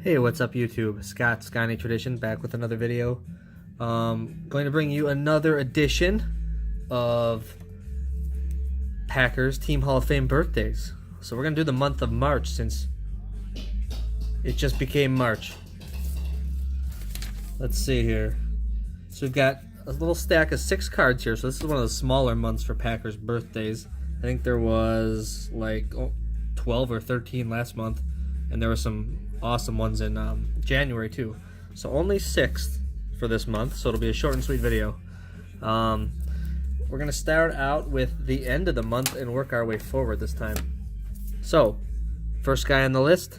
Hey, what's up YouTube? Scott, Skyny Tradition, back with another video. Going to bring you another edition of Packers Team Hall of Fame birthdays. So we're going to do the month of March since it just became March. Let's see here. So we've got a little stack of 6 cards here. So this is one of the smaller months for Packers birthdays. I think there was like 12 or 13 last month. And there were some awesome ones in January too. So only 6 for this month, so it'll be a short and sweet video. We're gonna start out with the end of the month and work our way forward this time. So, first guy on the list,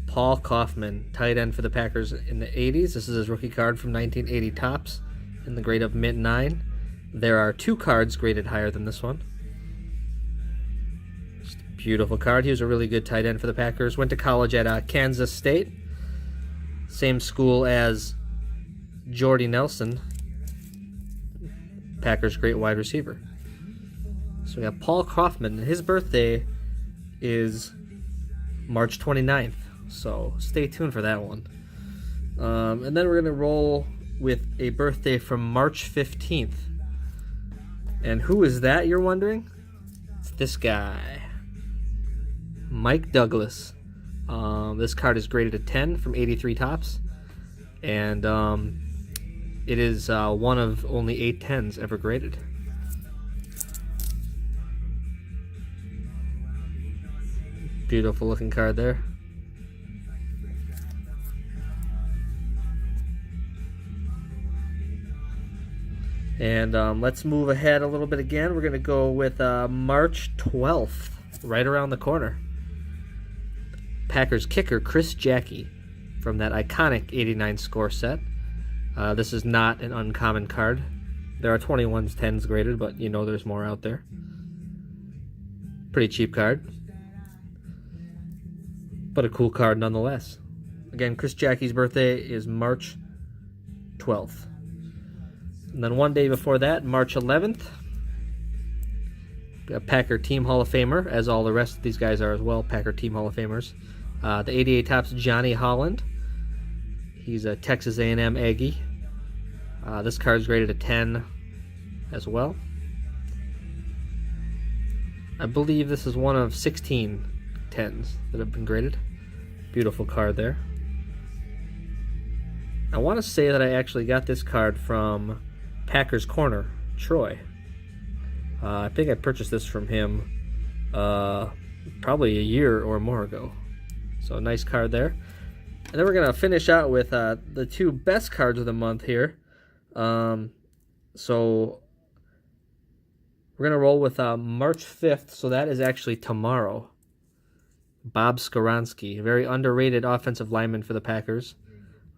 Paul Kaufman, tight end for the Packers in the 80s. This is his rookie card from 1980 Topps in the grade of mint 9. There are 2 cards graded higher than this one. Beautiful card. He was a really good tight end for the Packers. Went to college at Kansas State. Same school as Jordy Nelson, Packers' great wide receiver. So we got Paul Kaufman. His birthday is March 29th. So stay tuned for that one. And then we're going to roll with a birthday from March 15th. And who is that, you're wondering? It's this guy. Mike Douglas. This card is graded a 10 from 83 Topps, and it is one of only 8 10s ever graded. Beautiful looking card there. And let's move ahead a little bit again. We're going to go with March 12th, right around the corner. Packers kicker Chris Jackie from that iconic 89 score set. This is not an uncommon card. There are 21s, 10s graded, but you know there's more out there. Pretty cheap card, but a cool card nonetheless. Again, Chris Jackie's birthday is March 12th. And then one day before that, March 11th, a Packer Team Hall of Famer, as all the rest of these guys are as well, Packer Team Hall of Famers. The 88 Topps Johnny Holland. He's a Texas A&M Aggie. This card's graded a 10 as well. I believe this is one of 16 10s that have been graded. Beautiful card there. I want to say that I actually got this card from Packers Corner, Troy. I think I purchased this from him probably a year or more ago. So nice card there. And then we're going to finish out with the 2 best cards of the month here. So we're going to roll with March 5th. So that is actually tomorrow. Bob Skoronski, a very underrated offensive lineman for the Packers.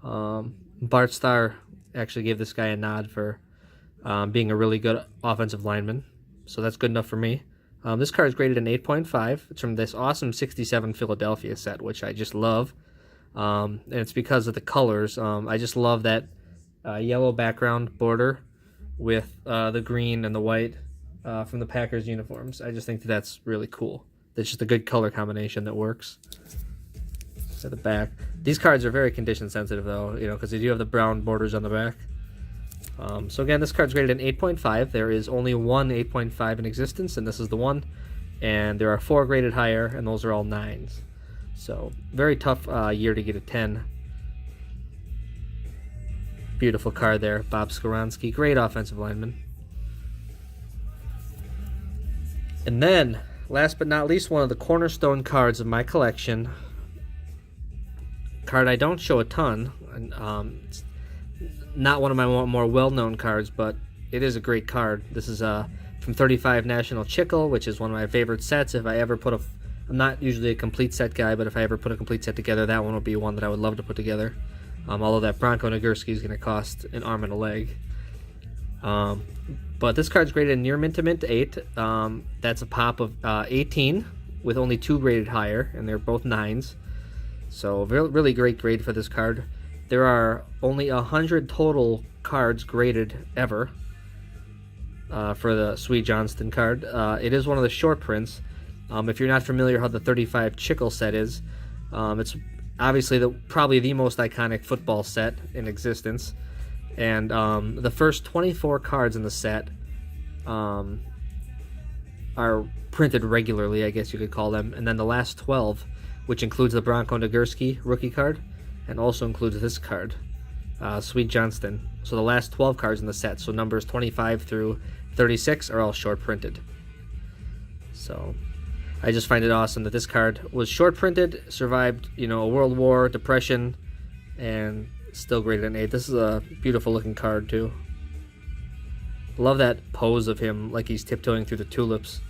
Bart Starr actually gave this guy a nod for being a really good offensive lineman. So that's good enough for me. This card is graded an 8.5. It's from this awesome 67 Philadelphia set, which I just love. And it's because of the colors. I just love that yellow background border with the green and the white from the Packers uniforms. I just think that that's really cool. It's just a good color combination that works. At the back. These cards are very condition sensitive though, because they do have the brown borders on the back. So again, this card's graded an 8.5. There is only one 8.5 in existence, and this is the one. And there are 4 graded higher, and those are all 9s. So very tough year to get a 10. Beautiful card there, Bob Skoronski, great offensive lineman. And then, last but not least, one of the cornerstone cards of my collection. Card I don't show a ton. It's not one of my more well-known cards, but it is a great card. This is from 35 National Chickle, which is one of my favorite sets. If I ever put I'm not usually a complete set guy, but if I ever put a complete set together, that one would be one that I would love to put together. Although that Bronco Nagurski is going to cost an arm and a leg. But this card's graded near mint to mint 8. That's a pop of 18 with only 2 graded higher, and they're both 9s. So really great grade for this card. There are only 100 total cards graded ever for the Sweet Johnston card. It is one of the short prints. If you're not familiar how the 35 Chickle set is, it's obviously probably the most iconic football set in existence. And the first 24 cards in the set are printed regularly, I guess you could call them. And then the last 12, which includes the Bronco Nagurski rookie card, and also includes this card, Sweet Johnston. So the last 12 cards in the set, so numbers 25 through 36, are all short printed. So I just find it awesome that this card was short printed, survived, a World War, Depression, and still graded an 8. This is a beautiful looking card too. Love that pose of him like he's tiptoeing through the tulips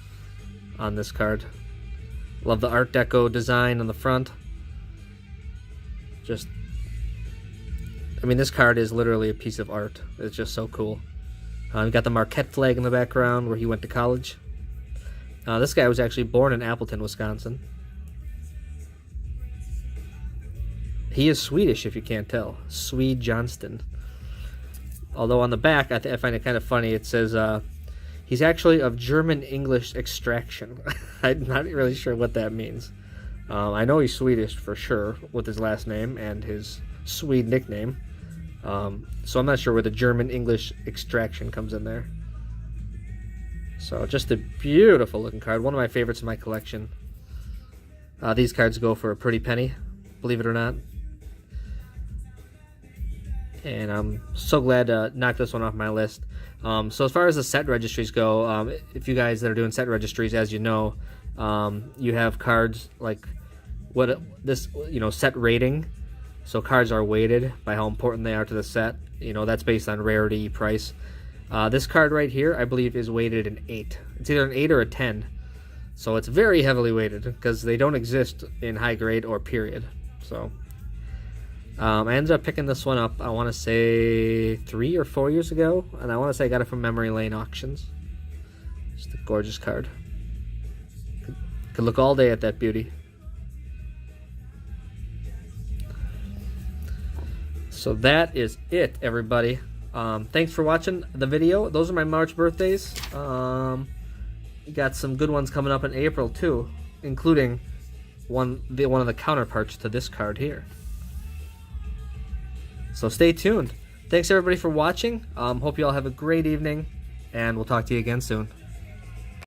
on this card. Love the Art Deco design on the front. This card is literally a piece of art. It's just so cool. We got the Marquette flag in the background where he went to college. This guy was actually born in Appleton, Wisconsin. He is Swedish, if you can't tell. Swede Johnston. Although on the back, I find it kind of funny. It says he's actually of German-English extraction. I'm not really sure what that means. I know he's Swedish for sure with his last name and his Swede nickname. So I'm not sure where the German-English extraction comes in there. So just a beautiful looking card. One of my favorites in my collection. These cards go for a pretty penny, believe it or not. And I'm so glad to knock this one off my list. So as far as the set registries go, if you guys that are doing set registries, as you know, you have cards like set rating. So cards are weighted by how important they are to the set. That's based on rarity, price. This card right here, I believe, is weighted an 8. It's either an 8 or a 10. So it's very heavily weighted because they don't exist in high grade or period. So I ended up picking this one up, I want to say 3 or 4 years ago. And I want to say I got it from Memory Lane Auctions. Just a gorgeous card. Could look all day at that beauty. So that is it, everybody. Thanks for watching the video. Those are my March birthdays. Got some good ones coming up in April too, including one of the counterparts to this card here. So stay tuned. Thanks everybody for watching. Hope you all have a great evening, and we'll talk to you again soon.